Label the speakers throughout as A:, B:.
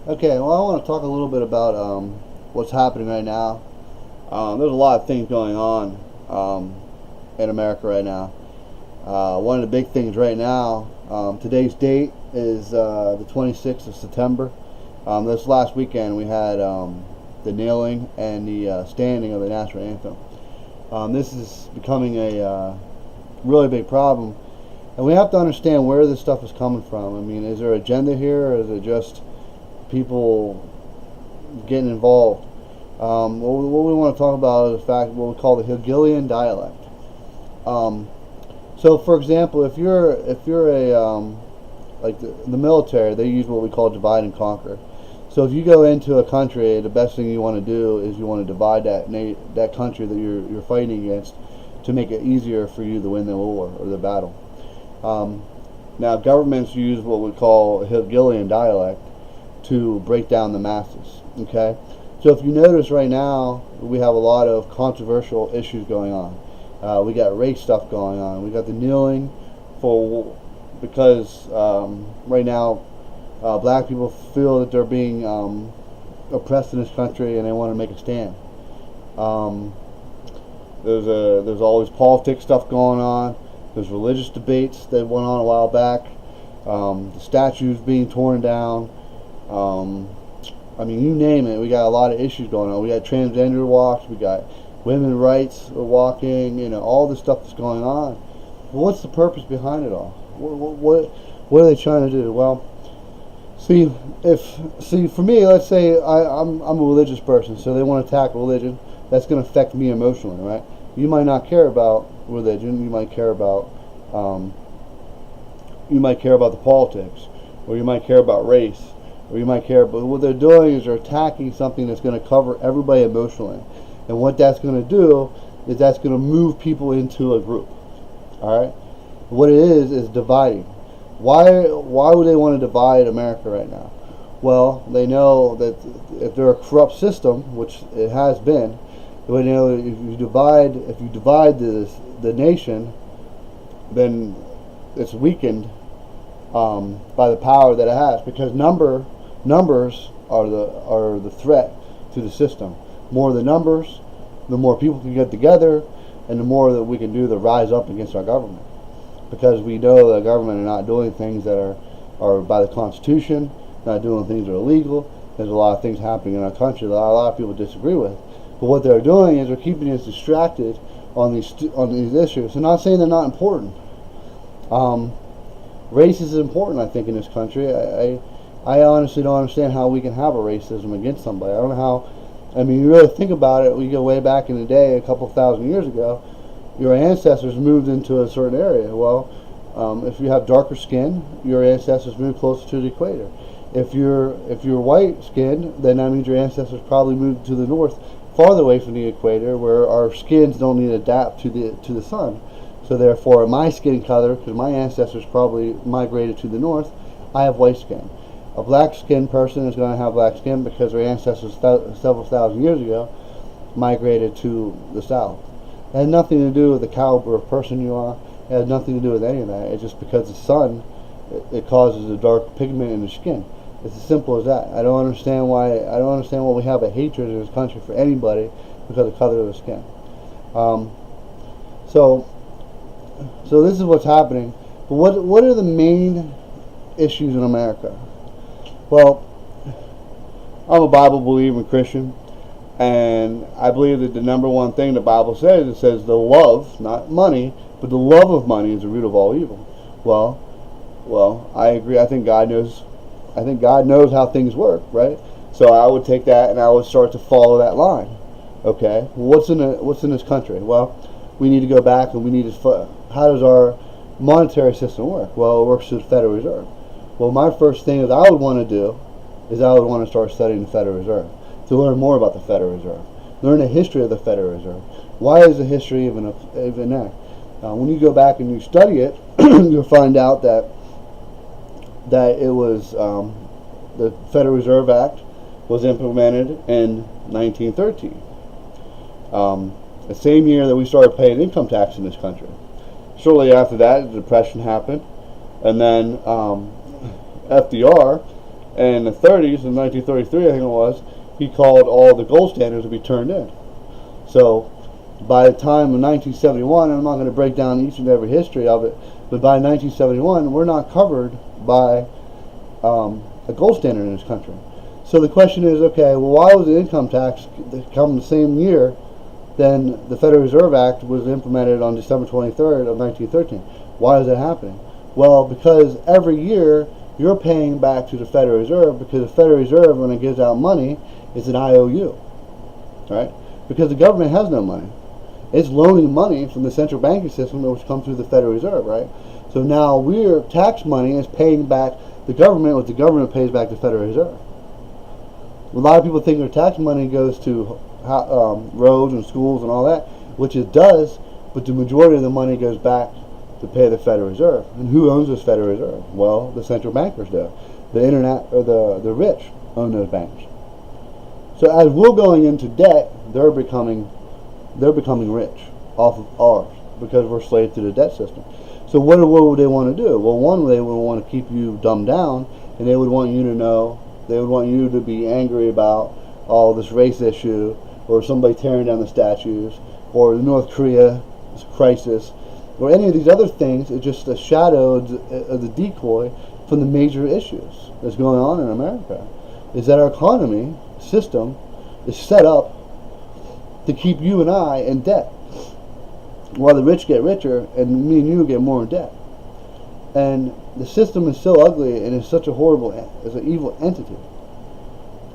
A: Okay, well, I want to talk a little bit about what's happening right now. There's a lot of things going on in America right now. One of the big things right now, today's date is the 26th of September. This last weekend we had the kneeling and the standing of the national anthem. This is becoming a really big problem, and we have to understand where this stuff is coming from. I mean, is there an agenda here, or is it just people getting involved? What we want to talk about is the fact what we call the Hegelian dialect. So, for example, if you're a like the military, they use what we call divide and conquer. So if you go into a country, the best thing you want to do is you want to divide that country that you're fighting against to make it easier for you to win the war or the battle. Now, governments use what we call a Hegelian dialect to break down the masses. Okay, so if you notice right now, we have a lot of controversial issues going on. We got race stuff going on. We got the kneeling for because right now black people feel that they're being oppressed in this country and they want to make a stand. Um, there's always politics stuff going on. There's religious debates that went on a while back. The statues being torn down. I mean, you name it. We got a lot of issues going on. We got transgender walks. We got women's rights walking. You know, all this stuff that's going on. Well, what's the purpose behind it all? What are they trying to do? Well, see, for me, let's say I'm a religious person, so they want to attack religion. That's going to affect me emotionally, right? You might not care about religion. You might care about the politics, or you might care about race, or you might care. But what they're doing is they're attacking something that's going to cover everybody emotionally, and what that's going to do is that's going to move people into a group. All right. What it is dividing. Why would they want to divide America right now? Well, they know that if they're a corrupt system, which it has been, they know if you divide the nation, then it's weakened by the power that it has, because numbers are the threat to the system. More the numbers, the more people can get together, and the more that we can do to rise up against our government. Because we know the government are not doing things that are by the Constitution, not doing things that are illegal. There's a lot of things happening in our country that a lot of people disagree with. But what they're doing is they're keeping us distracted on these issues. I'm not saying they're not important. Race is important, I think, in this country. I honestly don't understand how we can have a racism against somebody. I don't know how. I mean, you really think about it. We go way back in the day, a couple thousand years ago. Your ancestors moved into a certain area. Well, if you have darker skin, your ancestors moved closer to the equator. If you're white skinned, then that means your ancestors probably moved to the north, farther away from the equator, where our skins don't need to adapt to the sun. So therefore, my skin color, because my ancestors probably migrated to the north, I have white skin. A black skinned person is going to have black skin because their ancestors several thousand years ago migrated to the south. It has nothing to do with the caliber of person you are. It has nothing to do with any of that. It's just because the sun, it causes a dark pigment in the skin. It's as simple as that. I don't understand why we have a hatred in this country for anybody because of the color of the skin. So this is what's happening. But what are the main issues in America? Well, I'm a Bible believing Christian. And I believe that the number one thing the Bible says, it says the love, not money, but the love of money is the root of all evil. Well, I agree. I think God knows how things work, right? So I would take that and I would start to follow that line. Okay, what's in this country? Well, we need to go back and we need to. How does our monetary system work? Well, it works through the Federal Reserve. Well, my first thing that I would want to do is I would want to start studying the Federal Reserve, to learn more about the Federal Reserve, learn the history of the Federal Reserve. Why is the history even there? When you go back and you study it, you'll find out that it was the Federal Reserve Act was implemented in 1913, the same year that we started paying income tax in this country. Shortly after that, the Depression happened, and then FDR And in the 30s, in 1933, I think it was, he called all the gold standards to be turned in. So by the time of 1971, and I'm not going to break down each and every history of it, but by 1971, we're not covered by a gold standard in this country. So the question is, okay, well, why was the income tax come the same year then the Federal Reserve Act was implemented on December 23rd of 1913? Why is that happening? Well, because every year you're paying back to the Federal Reserve, because the Federal Reserve, when it gives out money, is an IOU, right? Because the government has no money. It's loaning money from the central banking system, which comes through the Federal Reserve, right? So now tax money is paying back the government, what the government pays back the Federal Reserve. A lot of people think their tax money goes to roads and schools and all that, which it does, but the majority of the money goes back to pay the Federal Reserve. And who owns this Federal Reserve? Well, the central bankers do. The internet, or the rich own those banks. So as we're going into debt, they're becoming rich off of ours because we're slaves to the debt system. So what would they want to do? Well, one, they would want to keep you dumbed down, and they would want you to know, they would want you to be angry about all this race issue, or somebody tearing down the statues, or the North Korea crisis, or any of these other things. It's just a shadow of the decoy from the major issues that's going on in America. Is that our economy system is set up to keep you and I in debt, while the rich get richer and me and you get more in debt. And the system is so ugly, and it's such a horrible, it's an evil entity.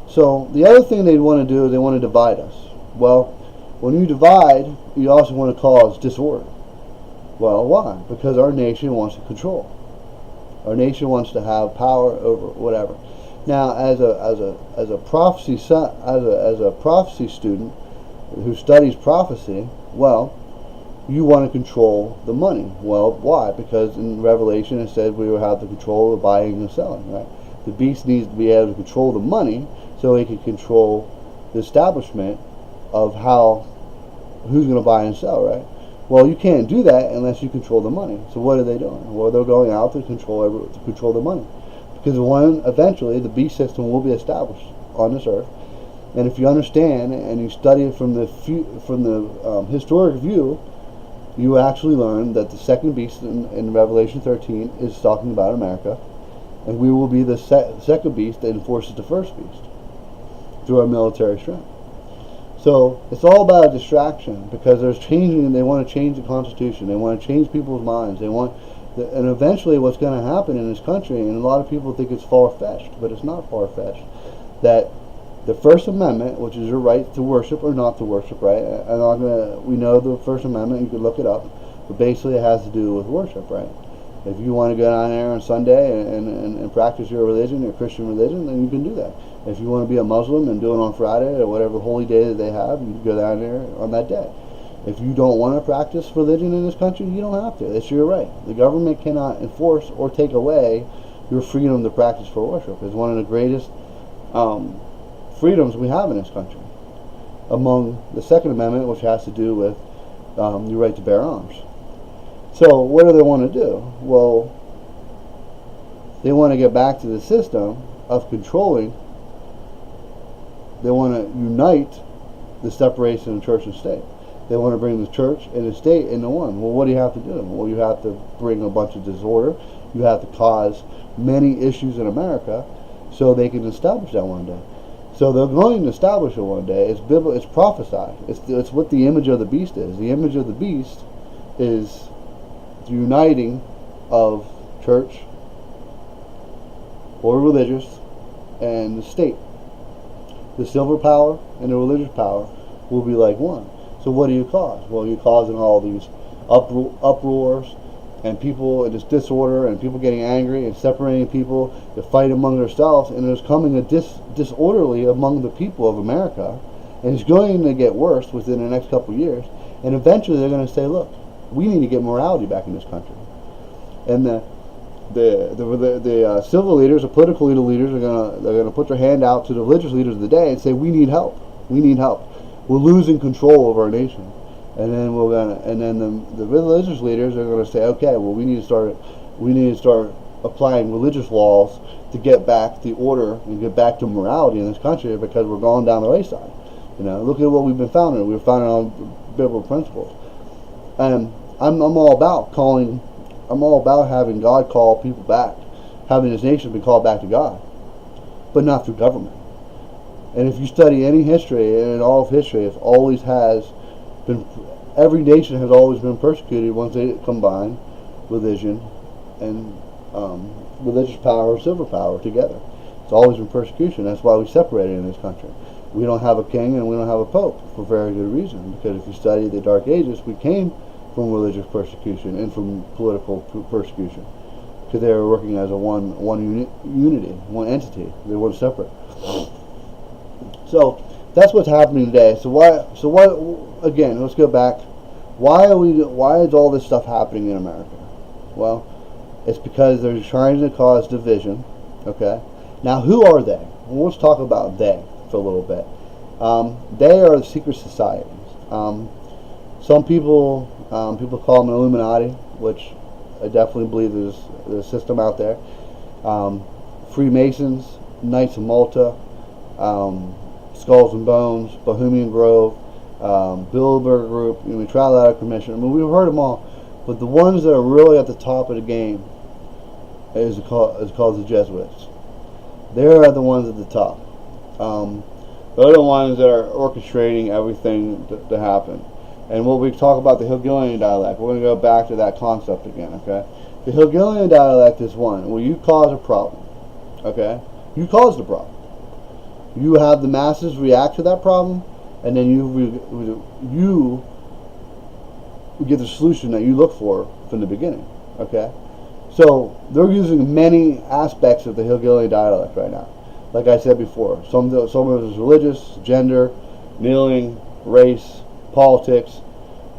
A: So the other thing they want to do is they want to divide us. Well, when you divide, you also want to cause disorder. Well, why? Because our nation wants to control. Our nation wants to have power over whatever. Now, as a prophecy student who studies prophecy, well, you want to control the money. Well, why? Because in Revelation it said we will have the control of buying and selling, right? The beast needs to be able to control the money so he can control the establishment of who's going to buy and sell, right? Well, you can't do that unless you control the money. So what are they doing? Well, they're going out to control the money, because eventually the beast system will be established on this earth. And if you understand and you study it from the historic view, you actually learn that the second beast in Revelation 13 is talking about America, and we will be the second beast that enforces the first beast through our military strength. So it's all about a distraction, because they want to change the Constitution, they want to change people's minds, and eventually what's going to happen in this country, and a lot of people think it's far-fetched, but it's not far-fetched, that the First Amendment, which is your right to worship or not to worship, right? We know the First Amendment, you can look it up, but basically it has to do with worship, right? If you want to go down there on Sunday and practice your religion, your Christian religion, then you can do that. If you want to be a Muslim and do it on Friday or whatever holy day that they have, you can go down there on that day. If you don't want to practice religion in this country, you don't have to. It's your right. The government cannot enforce or take away your freedom to practice for worship. It's one of the greatest freedoms we have in this country, among the Second Amendment, which has to do with your right to bear arms. So what do they want to do? Well, they want to get back to the system of controlling. They want to unite the separation of church and state. They want to bring the church and the state into one. Well, what do you have to do? Well, you have to bring a bunch of disorder. You have to cause many issues in America so they can establish that one day. So they're going to establish it one day. It's prophesied. It's what the image of the beast is. The image of the beast is the uniting of church or religious and the state. The civil power and the religious power will be like one. So what do you cause? Well, you're causing all these uproars and people and this disorder and people getting angry and separating people to fight among themselves, and there's coming a disorderly among the people of America, and it's going to get worse within the next couple of years, and eventually they're going to say, look, we need to get morality back in this country. And the civil leaders, the political leaders are going to put their hand out to the religious leaders of the day and say, we need help. We need help. We're losing control of our nation. And then the religious leaders are going to say, okay, well, we need to start applying religious laws to get back the order and get back to morality in this country, because we're going down the wayside. Look at what we've been founded. We were founded on biblical principles. And I'm all about having God call people back, having this nation be called back to God, but not through government. And if you study any history, and in all of history, it always has been, every nation has always been persecuted once they combine religion and religious power or civil power together. It's always been persecution. That's why we separated in this country. We don't have a king and we don't have a pope for very good reason, because if you study the Dark Ages, we came from religious persecution and from political persecution, because they were working as a unity, one entity. They weren't separate. So that's what's happening today. So what? Again, let's go back. Why is all this stuff happening in America? Well, it's because they're trying to cause division. Okay. Now, who are they? Well, let's talk about they for a little bit. They are the secret societies. Some people call them Illuminati, which I definitely believe there's a system out there. Freemasons, Knights of Malta, Skulls and Bones, Bohemian Grove, Bilderberg Group, Trilateral Commission. We've heard them all, but the ones that are really at the top of the game is called the Jesuits. They're the ones at the top. They're the ones that are orchestrating everything to happen. And when we talk about the Hegelian dialect, we're going to go back to that concept again, okay? The Hegelian dialect is one where you cause a problem, okay? You cause the problem. You have the masses react to that problem, and then you get the solution that you look for from the beginning, okay? So they're using many aspects of the Hegelian dialect right now. Like I said before, some of it is religious, gender, kneeling, race, politics,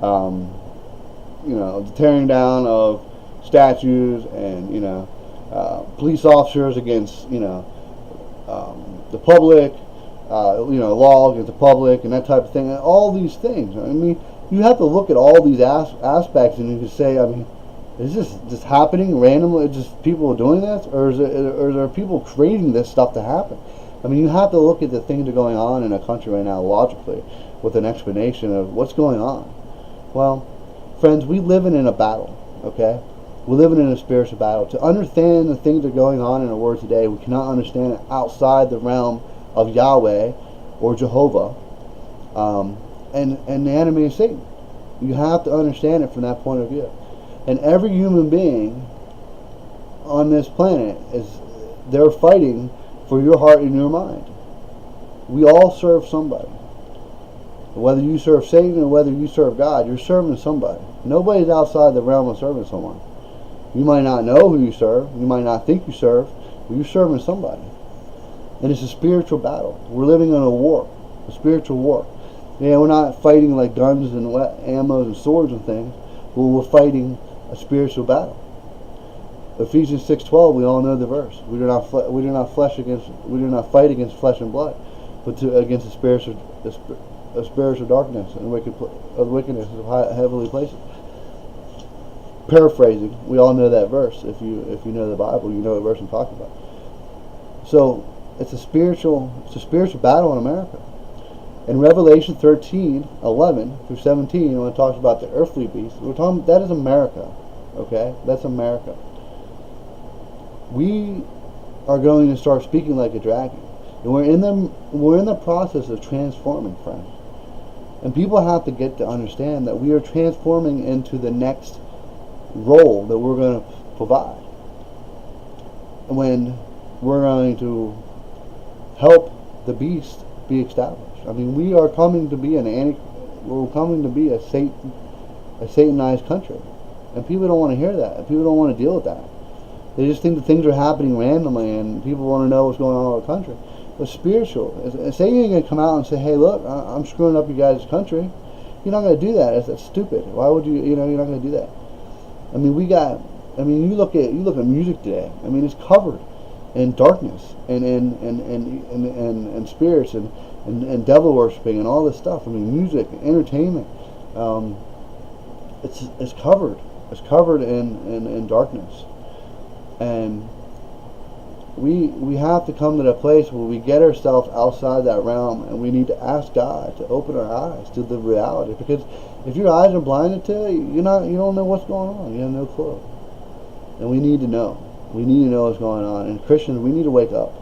A: the tearing down of statues, and police officers against the public, law against the public, and that type of thing, and all these things. I mean, you have to look at all these aspects, and you can say, I mean, is this just happening randomly? Just people doing this, or is there people creating this stuff to happen? I mean, you have to look at the things that are going on in a country right now logically, with an explanation of what's going on. Well, friends, we living in a battle, okay? We're living in a spiritual battle. To understand the things that are going on in the world today, we cannot understand it outside the realm of Yahweh or Jehovah, and the enemy is Satan. You have to understand it from that point of view. And every human being on this planet they're fighting for your heart and your mind. We all serve somebody. Whether you serve Satan or whether you serve God, you're serving somebody. Nobody's outside the realm of serving someone. You might not know who you serve. You might not think you serve. But you're serving somebody. And it's a spiritual battle. We're living in a war. A spiritual war. Yeah, we're not fighting like guns and ammo and swords and things. But we're fighting a spiritual battle. Ephesians 6:12, we all know the verse. We do not fight against flesh and blood, but against the spiritual darkness and wickedness of heavenly places. Paraphrasing, we all know that verse. If you know the Bible, you know what verse I'm talking about. So it's a spiritual battle in America. In Revelation 13:11-17, when it talks about the earthly beast, we're talking that is America. Okay, that's America. We are going to start speaking like a dragon, and we're in the process of transforming, friends. And people have to get to understand that we are transforming into the next role that we're going to provide, when we're going to help the beast be established. I mean, we are coming to be we're coming to be a Satanized country, and people don't want to hear that. People don't want to deal with that. They just think that things are happening randomly, and people want to know what's going on in the country. But spiritual, Satan ain't going to come out and say, "Hey, look, I'm screwing up you guys' country." You're not going to do that. That's stupid. Why would you? You're not going to do that. I mean, you look at music today. I mean, it's covered in darkness and spirits and devil worshiping and all this stuff. I mean, music, entertainment. It's covered. It's covered in darkness. And we have to come to the place where we get ourselves outside that realm, and we need to ask God to open our eyes to the reality. Because if your eyes are blinded to it, you don't know what's going on. You have no clue. And we need to know. We need to know what's going on. And Christians, we need to wake up.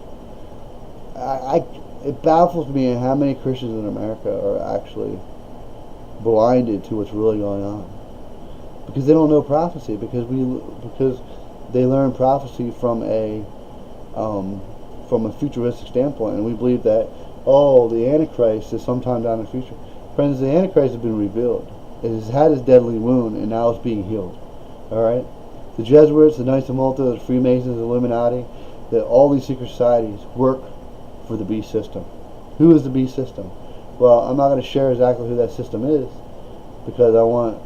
A: It baffles me how many Christians in America are actually blinded to what's really going on, because they don't know prophecy. Because they learn prophecy from a futuristic standpoint, and we believe that the Antichrist is sometime down in the future. Friends, the Antichrist has been revealed. It has had his deadly wound, and now it's being healed. All right, the Jesuits, the Knights of Malta, the Freemasons, the Illuminati, all these secret societies work for the beast system. Who is the beast system? Well, I'm not going to share exactly who that system is, because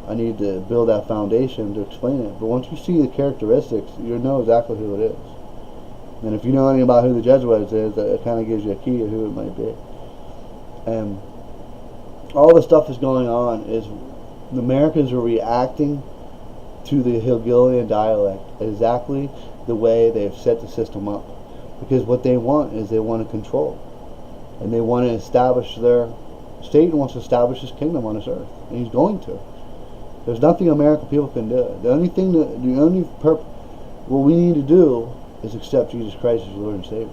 A: I need to build that foundation to explain it. But once you see the characteristics, you'll know exactly who it is. And if you know anything about who the Jesuits is, it kind of gives you a key to who it might be. And all the stuff that's going on is the Americans are reacting to the Hegelian dialect exactly the way they've set the system up. Because what they want is they want to control. And they want to establish Satan wants to establish his kingdom on this earth. And he's going to. There's nothing American people can do. What we need to do is accept Jesus Christ as Lord and Savior.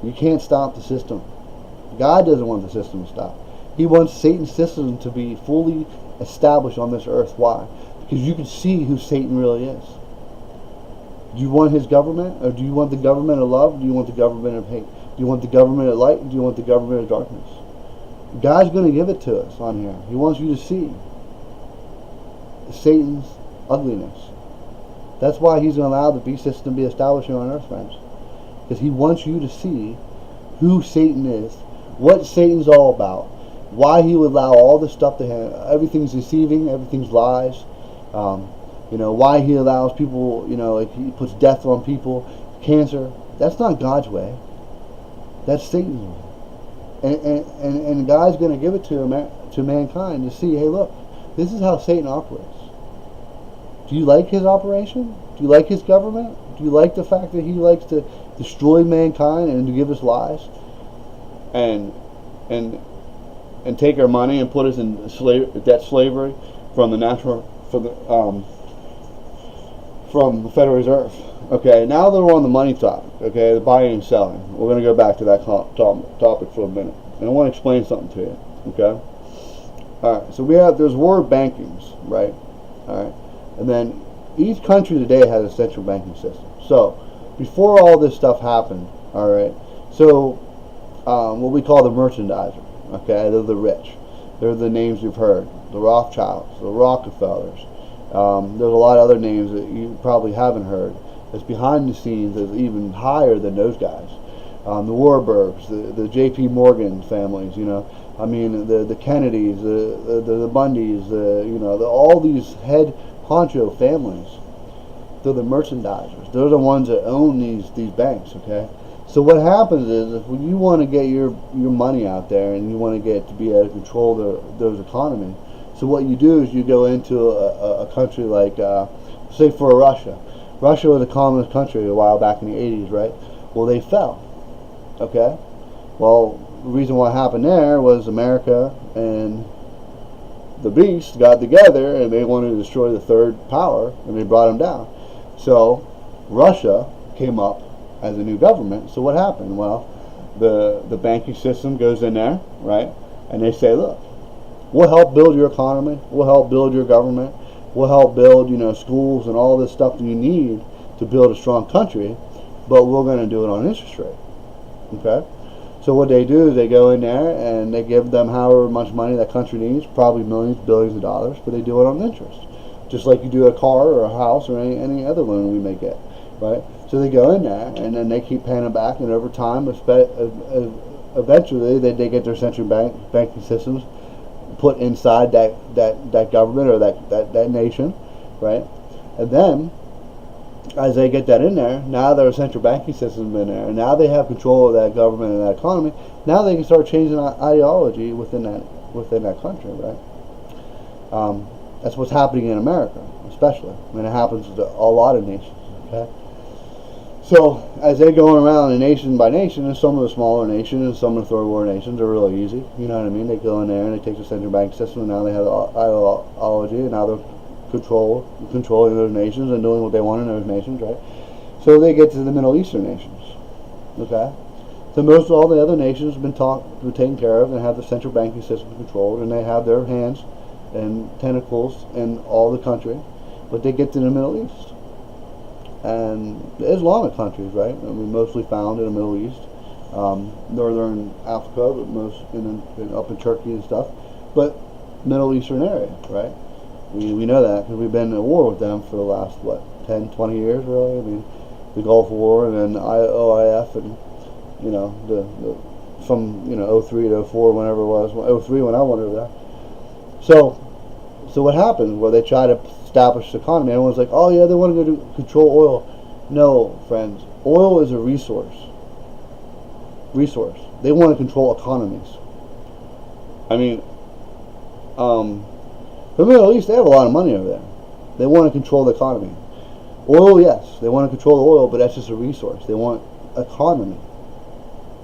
A: You can't stop the system. God doesn't want the system to stop. He wants Satan's system to be fully established on this earth. Why? Because you can see who Satan really is. Do you want his government, or do you want the government of love? Or do you want the government of hate? Do you want the government of light? Or do you want the government of darkness? God's going to give it to us on here. He wants you to see Satan's ugliness. That's why he's going to allow the beast system to be established on earth, friends. Because he wants you to see who Satan is, what Satan's all about, why he would allow all this stuff to him. Everything's deceiving, everything's lies. Why he allows people, like he puts death on people, cancer. That's not God's way. That's Satan's way. And God's going to give it to mankind to see, hey, look, this is how Satan operates. Do you like his operation? Do you like his government? Do you like the fact that he likes to destroy mankind and to give us lies? And take our money and put us in debt slavery from the Federal Reserve. Okay, now that we're on the money topic, okay, the buying and selling, we're going to go back to that topic for a minute. And I want to explain something to you, okay? Alright, so there's world bankings, right? Alright, and then each country today has a central banking system. So, before all this stuff happened, alright, so what we call the merchandiser, okay, they're the rich. They're the names you've heard, the Rothschilds, the Rockefellers. There's a lot of other names that you probably haven't heard. That's behind the scenes is even higher than those guys. The Warburgs, the J.P. Morgan families, the Kennedys, the Bundys, all these head honcho families. They're the merchandisers. They're the ones that own these banks, okay? So what happens is, if you want to get your money out there and you want to get to be able to control those economies, so what you do is you go into a country like, say for Russia. Russia was a communist country a while back in the 80s, right? Well, they fell, okay? Well, the reason what happened there was America and the beast got together and they wanted to destroy the third power, and they brought them down. So Russia came up as a new government. So what happened? Well, the banking system goes in there, right? And they say, look, we'll help build your economy, we'll help build your government, we'll help build, schools and all this stuff that you need to build a strong country, but we're going to do it on interest rate. Okay? So what they do is they go in there and they give them however much money that country needs, probably millions, billions of dollars, but they do it on interest. Just like you do a car or a house or any other loan we may get, right? So they go in there and then they keep paying them back, and over time, eventually they get their central banking systems put inside that government or that nation, right? And then, as they get that in there, now their central banking system in there, and now they have control of that government and that economy. Now they can start changing ideology within that country, right? That's what's happening in America, especially. I mean, it happens to a lot of nations. Okay. So as they're going around and nation by nation, and some of the smaller nations and some of the third world nations are really easy. You know what I mean? They go in there and they take the central bank system, and now they have the ideology, and now they're controlling those nations and doing what they want in those nations, right? So they get to the Middle Eastern nations. Okay. So most of all the other nations have been taken care of and have the central banking system controlled, and they have their hands and tentacles in all the country. But they get to the Middle East. And the Islamic countries, right? I mean, mostly found in the Middle East, northern Africa, but up in Turkey and stuff. But Middle Eastern area, right? We know that because we've been at war with them for the last 10, 20 years, really. I mean, the Gulf War and then OIF and from 03 to 04, whenever it was, 03 when I went over there. So what happens? Well, they try to establish the economy. Everyone's like, oh yeah, they want to go to control oil. No, friends, oil is a resource. They want to control economies. I mean, the Middle East, they have a lot of money over there. They want to control the economy. Oil, yes, they want to control the oil, but that's just a resource. They want economy.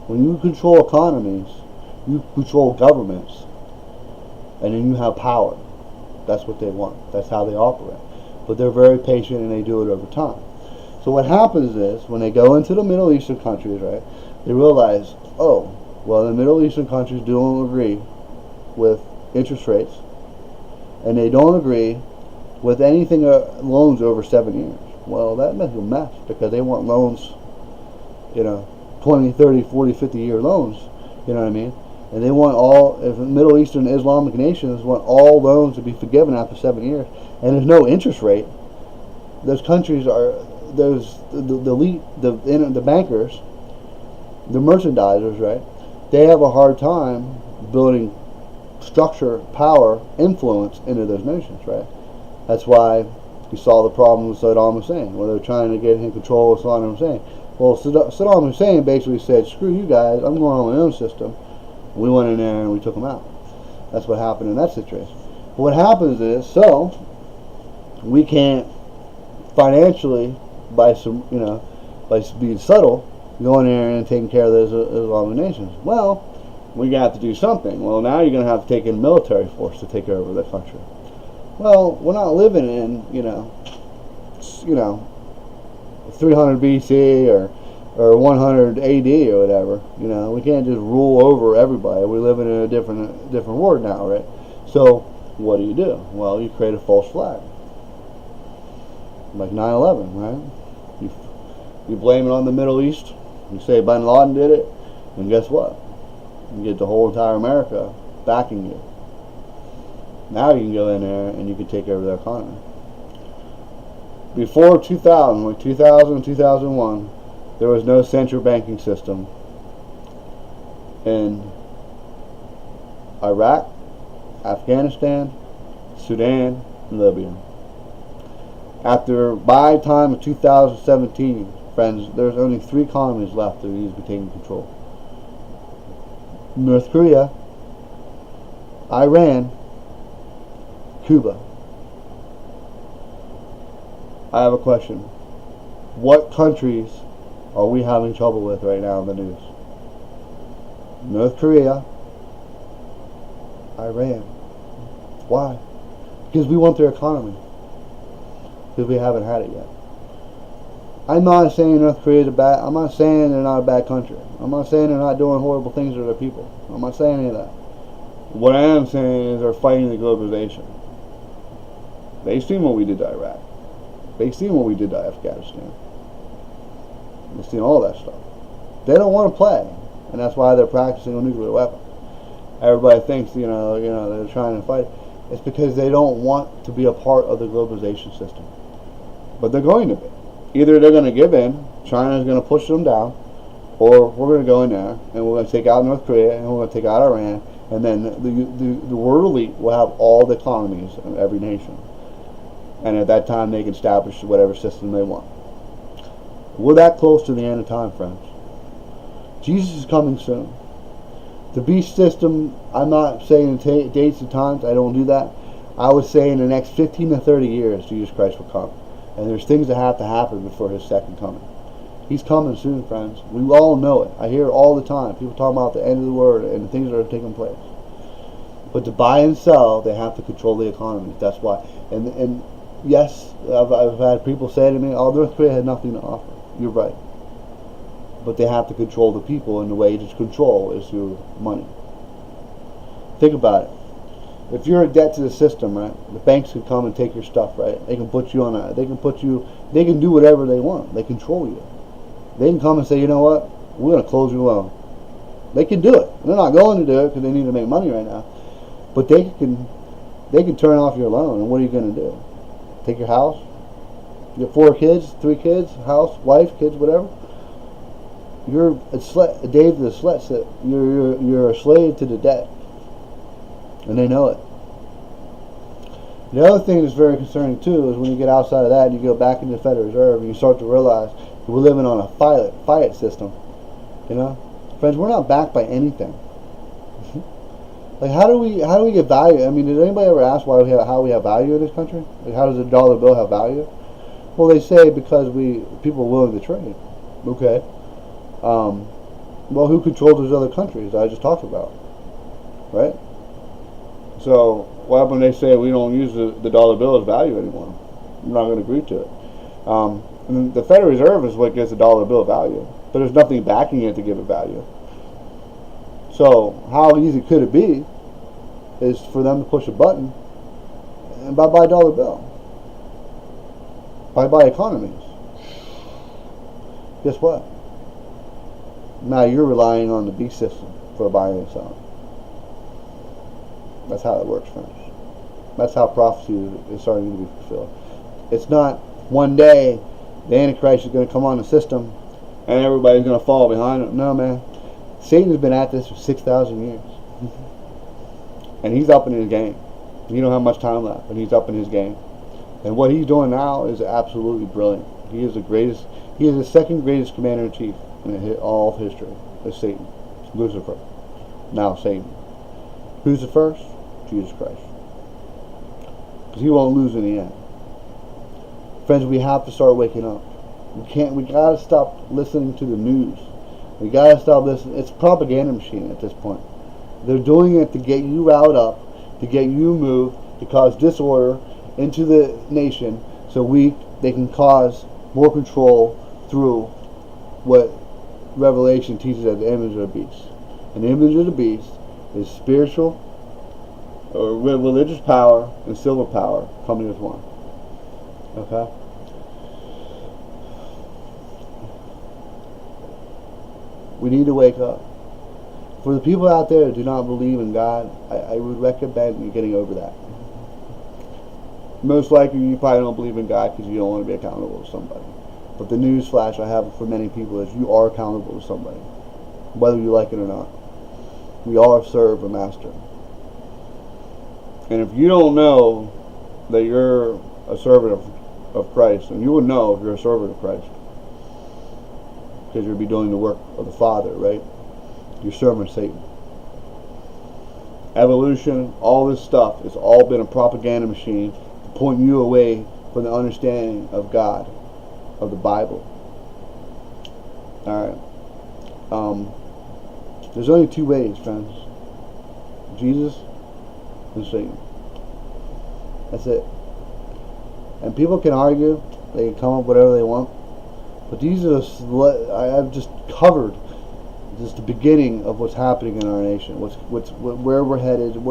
A: When you control economies, you control governments, and then you have power. That's what they want. That's how they operate. But they're very patient, and they do it over time. So what happens is, when they go into the Middle Eastern countries, right, they realize, oh, well, the Middle Eastern countries don't agree with interest rates, and they don't agree with anything loans over 7 years. Well, that makes a mess, because they want loans, 20, 30, 40, 50-year loans, you know what I mean? And they want if the Middle Eastern Islamic nations want all loans to be forgiven after 7 years, and there's no interest rate. Those countries the elite, the bankers, the merchandisers, right? They have a hard time building structure, power, influence into those nations, right? That's why you saw the problem with Saddam Hussein, where they were trying to get in control of Saddam Hussein. Well, Saddam Hussein basically said, screw you guys, I'm going on my own system. We went in there and we took them out. That's what happened in that situation. But what happens is, we can't financially, by being subtle, go in there and taking care of those Islamic nations. Well, we got to do something. Well, now you're going to have to take in military force to take over that country. Well, we're not living in 300 BC or 100 AD or whatever. We can't just rule over everybody. We're living in a different world now, right? So what do? Well, you create a false flag, like 9/11, right? You blame it on the Middle East. You say Bin Laden did it, and guess what? You get the whole entire America backing you. Now you can go in there and you can take over their economy. Before 2000, like 2000, 2001, there was no central banking system in Iraq, Afghanistan, Sudan, and Libya. By the time of 2017, friends, there's only 3 economies left that need to be taking control. North Korea, Iran, Cuba. I have a question. What countries are we having trouble with right now in the news? North Korea, Iran. Why? Because we want their economy. Because we haven't had it yet. I'm not saying North Korea is I'm not saying they're not a bad country. I'm not saying they're not doing horrible things to their people. I'm not saying any of that. What I am saying is they're fighting the globalization. They've seen what we did to Iraq. They've seen what we did to Afghanistan. They've seen all that stuff. They don't want to play, and that's why they're practicing a nuclear weapon. Everybody thinks, they're trying to fight. It's because they don't want to be a part of the globalization system. But they're going to be. Either they're going to give in, China's going to push them down, or we're going to go in there and we're going to take out North Korea and we're going to take out Iran, and then the world elite will have all the economies of every nation. And at that time they can establish whatever system they want. We're that close to the end of time, friends. Jesus is coming soon. The beast system, I'm not saying dates and times, I don't do that. I would say in the next 15 to 30 years, Jesus Christ will come. And there's things that have to happen before his second coming. He's coming soon, friends. We all know it. I hear it all the time. People talking about the end of the world and the things that are taking place. But to buy and sell, they have to control the economy. That's why. And yes, I've had people say to me, "Oh, North Korea had nothing to offer." You're right. But they have to control the people, and the way to control is through money. Think about it. If you're in debt to the system, right? The banks can come and take your stuff, right? They can put you on a. They can do whatever they want. They control you. They can come and say, you know what? We're going to close your loan. They can do it. They're not going to do it because they need to make money right now. But they can turn off your loan, and what are you going to do? Take your house? You got 4 kids, 3 kids, house, wife, kids, whatever. You're a slave. Dave the slut said you're a slave to the debt, and they know it. The other thing that's very concerning too is when you get outside of that and you go back into the Federal Reserve and you start to realize that we're living on a fiat system. You know, friends, we're not backed by anything. Like how do we get value? I mean, did anybody ever ask how we have value in this country? Like how does a dollar bill have value? Well, they say because people are willing to trade. Okay. Well, who controls those other countries that I just talked about? Right? So, what happens when they say we don't use the dollar bill as value anymore? I'm not going to agree to it. And the Federal Reserve is what gives the dollar bill value. But there's nothing backing it to give it value. So, how easy could it be is for them to push a button and buy a dollar bill? Buy economies. Guess what? Now you're relying on the beast system for buying and selling. That's how it works, friends. That's how prophecy is starting to be fulfilled. It's not one day the Antichrist is going to come on the system and everybody's going to fall behind him. No, man. Satan's been at this for 6,000 years. And he's up in his game. You don't have much time left, but he's up in his game. And what he's doing now is absolutely brilliant. He is the greatest. He is the second greatest commander-in-chief in all of history. It's Satan. It's Lucifer. Now Satan. Who's the first? Jesus Christ. Because he won't lose in the end. Friends, we have to start waking up. We gotta stop listening to the news. We gotta stop listening. It's a propaganda machine at this point. They're doing it to get you riled up, to get you moved, to cause disorder into the nation, so they can cause more control through what Revelation teaches as the image of the beast. And the image of the beast is spiritual or religious power and civil power coming as one. Okay? We need to wake up. For the people out there that do not believe in God, I would recommend you getting over that. Most likely you probably don't believe in God because you don't want to be accountable to somebody. But the news flash I have for many people is you are accountable to somebody, whether you like it or not. We all serve a master. And if you don't know that you're a servant of Christ, and you would know if you're a servant of Christ, because you'll be doing the work of the Father, right? You're serving Satan. Evolution, all this stuff, has all been a propaganda machine to point you away from the understanding of God, of the Bible. Alright. There's only 2 ways, friends. Jesus and Satan. That's it. And people can argue, they can come up with whatever they want, but these are I've just covered just the beginning of what's happening in our nation, where we're headed, in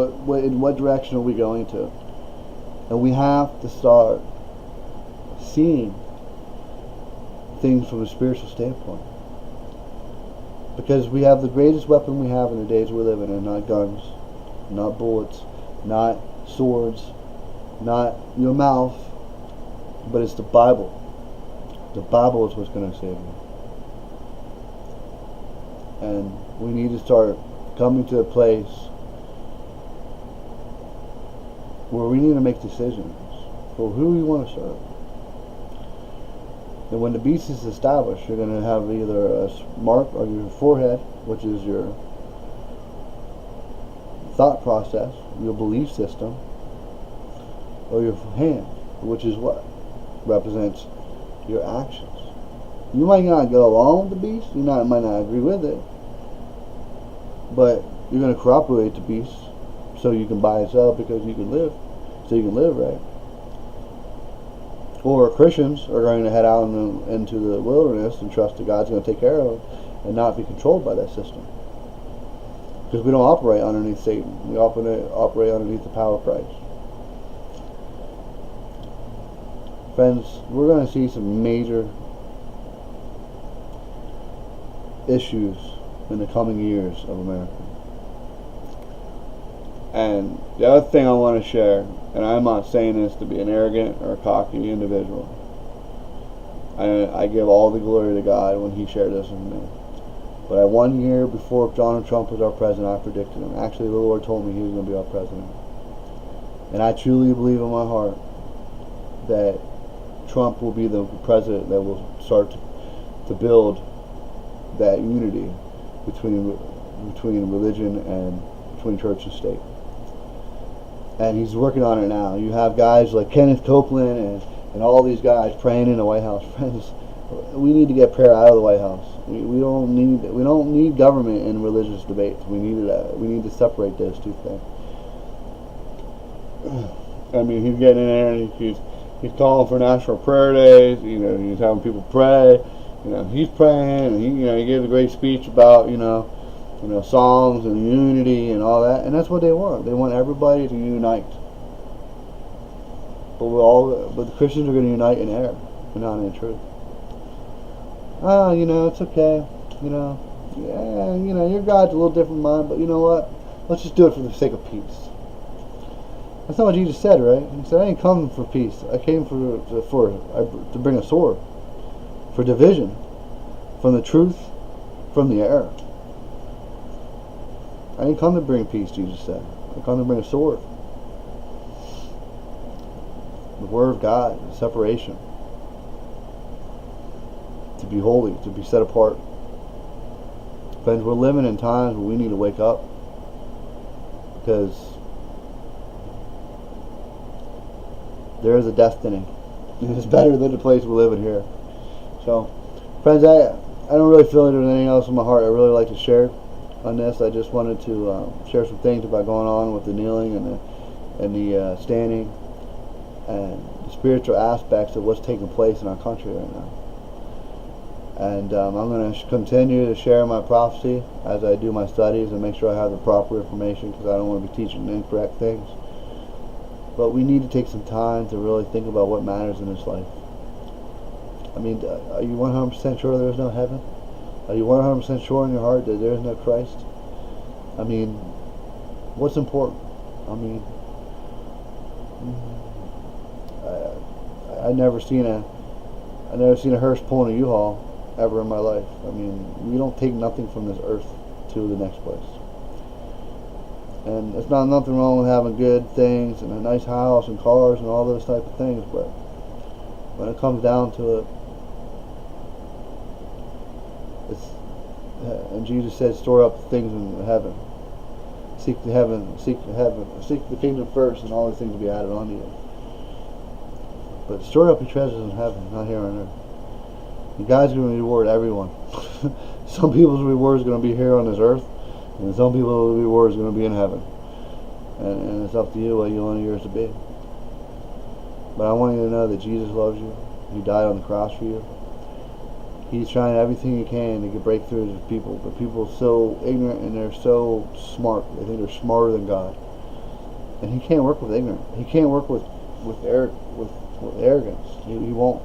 A: what direction are we going to, and we have to start seeing things from a spiritual standpoint, because we have the greatest weapon we have in the days we're living in, not guns, not bullets, not swords, not your mouth, but it's the Bible. The Bible is what's going to save you. And we need to start coming to a place where we need to make decisions for who we want to serve. And when the beast is established, you're going to have either a mark on your forehead, which is your thought process, your belief system, or your hand, which is what? represents your actions. You might not go along with the beast, might not agree with it, but you're going to cooperate with the beast so you can buy and sell because you can live, right? Or Christians are going to head out into the wilderness and trust that God's going to take care of them and not be controlled by that system. Because we don't operate underneath Satan. We operate underneath the power of Christ. Friends, we're going to see some major issues in the coming years of America. And the other thing I want to share, and I'm not saying this to be an arrogant or cocky individual. I give all the glory to God when He shared this with me. But 1 year before Donald Trump was our president, I predicted him. Actually, the Lord told me He was going to be our president. And I truly believe in my heart that Trump will be the president that will start to build that unity between religion and between church and state. And he's working on it now. You have guys like Kenneth Copeland and all these guys praying in the White House. Friends, we need to get prayer out of the White House. We don't need government in religious debates. We need to separate those two things. I mean, he's getting in there and he's calling for national prayer days. He's having people pray. He's praying, and he gave a great speech about songs and unity and all that, and that's what they want. They want everybody to unite. But the Christians are going to unite in error, and not in truth. It's okay. Your God's a little different than mine, but you know what? Let's just do it for the sake of peace. That's not what Jesus said, right? He said, I ain't come for peace. I came to bring a sword. For division. From the truth, from the error. I didn't come to bring peace, Jesus said. I come to bring a sword. The Word of God, separation. To be holy, to be set apart. Friends, we're living in times where we need to wake up. Because there is a destiny. It's better than the place we're living here. So, friends, I don't really feel like there's anything else in my heart I really like to share on this. I just wanted to share some things about going on with the kneeling and the standing and the spiritual aspects of what's taking place in our country right now. And I'm going to continue to share my prophecy as I do my studies and make sure I have the proper information, because I don't want to be teaching incorrect things. But we need to take some time to really think about what matters in this life. I mean, are you 100% sure there is no heaven? Are you 100% sure in your heart that there is no Christ? I mean, what's important? I mean, I never seen a hearse pulling a U-Haul ever in my life. I mean, we don't take nothing from this earth to the next place. And it's not nothing wrong with having good things and a nice house and cars and all those type of things, but when it comes down to it, and Jesus said, store up things in heaven. Seek the kingdom first, and all these things will be added onto you. But store up your treasures in heaven, not here on earth. And God's going to reward everyone. Some people's reward is going to be here on this earth, and some people's reward is going to be in heaven. And it's up to you what you want yours to be. But I want you to know that Jesus loves you. He died on the cross for you. He's trying everything he can to get breakthroughs with people, but people are so ignorant and they're so smart. They think they're smarter than God, and he can't work with ignorance. He can't work with arrogance. He won't.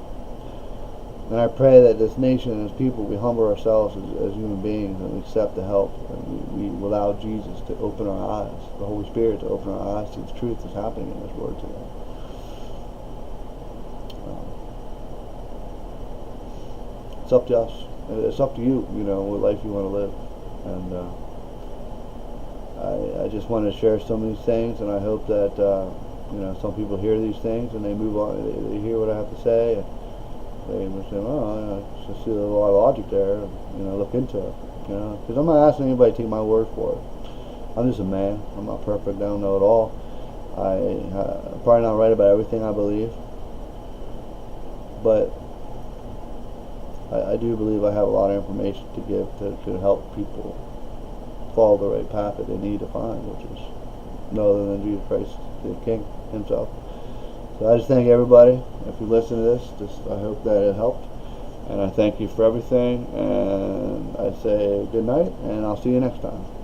A: And I pray that this nation and this people, we humble ourselves as human beings and we accept the help, and we allow Jesus to open our eyes, the Holy Spirit to open our eyes to the truth that's happening in this world today. It's up to us. It's up to you, what life you want to live. And I just want to share some of these things, and I hope that some people hear these things and they move on. They hear what I have to say, and they say, "Oh, I just see a lot of logic there." Look into it. Because I'm not asking anybody to take my word for it. I'm just a man. I'm not perfect. I don't know it all. I'm probably not right about everything I believe. but I do believe I have a lot of information to give that could help people follow the right path that they need to find, which is no other than Jesus Christ, the King himself. So I just thank everybody. If you listen to this, I hope that it helped. And I thank you for everything. And I say good night, and I'll see you next time.